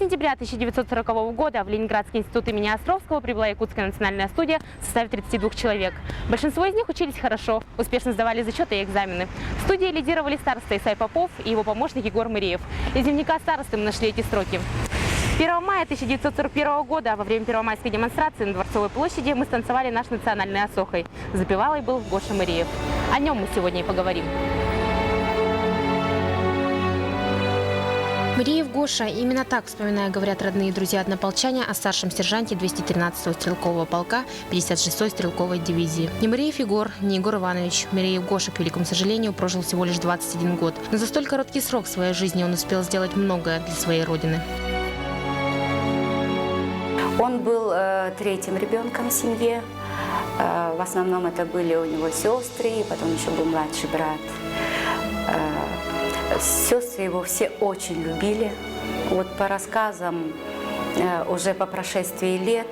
сентября 1940 года в Ленинградский институт имени Островского прибыла Якутская национальная студия в составе 32 человек. Большинство из них учились хорошо, успешно сдавали зачеты и экзамены. В студии лидировали староста Исай Попов и его помощник Егор Мыреев. Из дневника старосты мы нашли эти строки. 1 мая 1941 года во время первомайской демонстрации на Дворцовой площади мы станцевали наш национальный осохой. Запевалой был Гоша Мыреев. О нем мы сегодня и поговорим. Мыреев Гоша, именно так, вспоминая, говорят родные и друзья однополчане о старшем сержанте 213-го стрелкового полка 56-й стрелковой дивизии. Не Мыреев Егор, не Егор Иванович. Мыреев Гоша, к великому сожалению, прожил всего лишь 21 год. Но за столь короткий срок своей жизни он успел сделать многое для своей родины. Он был третьим ребенком в семье. В основном это были у него сестры, и потом еще был младший брат. Сестры его все очень любили. Вот по рассказам, уже по прошествии лет,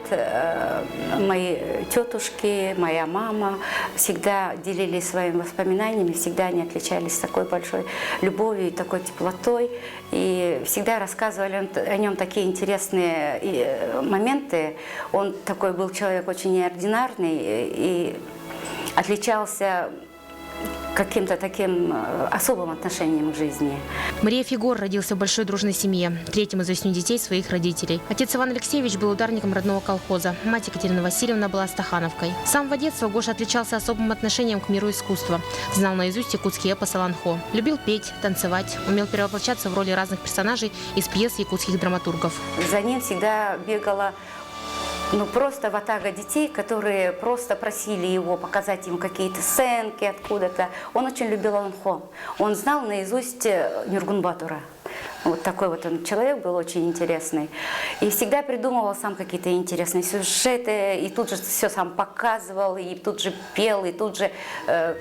мои тетушки, моя мама всегда делились своими воспоминаниями, всегда они отличались такой большой любовью и такой теплотой. И всегда рассказывали о нем такие интересные моменты. Он такой был человек очень неординарный и отличался каким-то таким особым отношением к жизни. Мыреев Егор родился в большой дружной семье, третьим из 8 детей своих родителей. Отец Иван Алексеевич был ударником родного колхоза, мать Екатерина Васильевна была стахановкой. С самого детства Гоша отличался особым отношением к миру искусства. Знал наизусть якутский эпос «Аланхо». Любил петь, танцевать, умел перевоплощаться в роли разных персонажей из пьес якутских драматургов. За ним всегда бегала просто ватага детей, которые просто просили его показать им какие-то сценки откуда-то. Он очень любил Аланхо. Он знал наизусть Нюргун Батура. Вот такой вот он человек был, очень интересный. И всегда придумывал сам какие-то интересные сюжеты, и тут же все сам показывал, и тут же пел, и тут же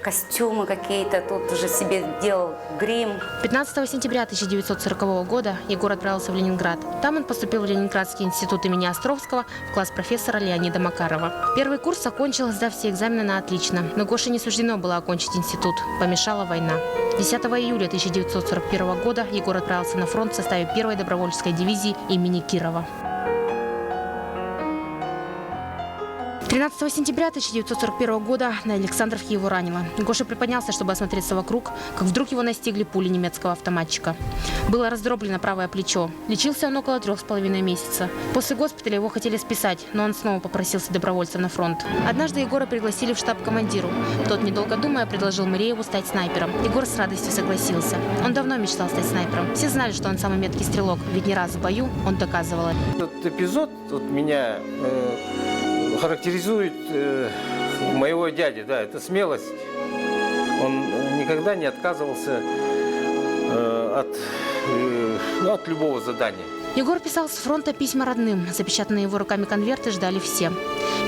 костюмы какие-то, тут же себе делал грим. 15 сентября 1940 года Егор отправился в Ленинград. Там он поступил в Ленинградский институт имени Островского в класс профессора Леонида Макарова. Первый курс окончил, сдав все экзамены на отлично. Но Гоше не суждено было окончить институт. Помешала война. 10 июля 1941 года Егор отправился на фронт в составе 1-й добровольческой дивизии имени Кирова. 13 сентября 1941 года на Александровке его ранило. Гоша приподнялся, чтобы осмотреться вокруг, как вдруг его настигли пули немецкого автоматчика. Было раздроблено правое плечо. Лечился он около 3,5 месяца. После госпиталя его хотели списать, но он снова попросился добровольцем на фронт. Однажды Егора пригласили в штаб командиру. Тот, недолго думая, предложил Мырееву стать снайпером. Егор с радостью согласился. Он давно мечтал стать снайпером. Все знали, что он самый меткий стрелок, ведь не раз в бою он доказывал это. Этот эпизод меня характеризует моего дяди, да, это смелость. Он никогда не отказывался от любого задания. Егор писал с фронта письма родным. Запечатанные его руками конверты ждали все.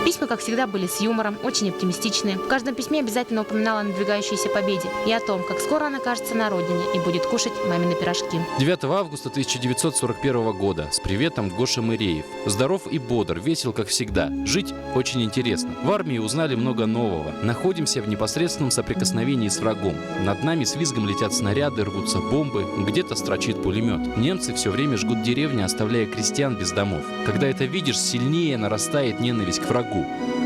Письма, как всегда, были с юмором, очень оптимистичные. В каждом письме обязательно упоминала о надвигающейся победе и о том, как скоро она окажется на родине и будет кушать мамины пирожки. 9 августа 1941 года. С приветом, Гоша Мыреев. Здоров и бодр, весел, как всегда. Жить очень интересно. В армии узнали много нового. Находимся в непосредственном соприкосновении с врагом. Над нами с визгом летят снаряды, рвутся бомбы, где-то строчит пулемет. Немцы все время жгут деревни, оставляя крестьян без домов. Когда это видишь, сильнее нарастает ненависть к врагу.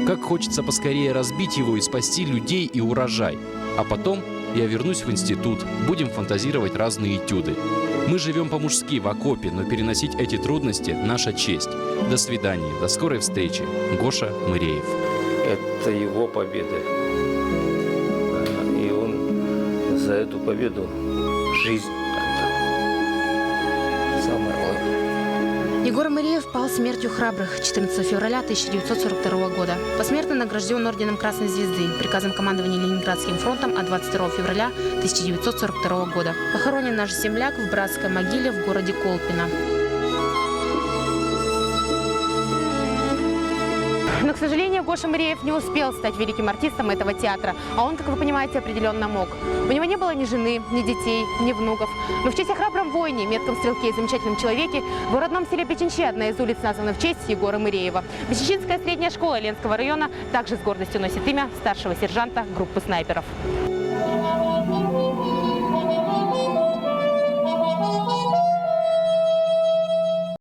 Как хочется поскорее разбить его и спасти людей и урожай. А потом я вернусь в институт, будем фантазировать разные этюды. Мы живем по-мужски в окопе, но переносить эти трудности – наша честь. До свидания, до скорой встречи. Гоша Мыреев. Это его победа. И он за эту победу жизнь отдал. Самое главное. Егор Мыреев пал смертью храбрых 14 февраля 1942 года. Посмертно награжден орденом Красной Звезды, приказом командования Ленинградским фронтом от 22 февраля 1942 года. Похоронен наш земляк в братской могиле в городе Колпино. Но, к сожалению, Гоша Мыреев не успел стать великим артистом этого театра, а он, как вы понимаете, определенно мог. У него не было ни жены, ни детей, ни внуков. Но в честь о храбром воине, метком стрелке и замечательном человеке в его родном селе Печенчи одна из улиц названа в честь Егора Мыреева. Печенчинская средняя школа Ленского района также с гордостью носит имя старшего сержанта группы снайперов.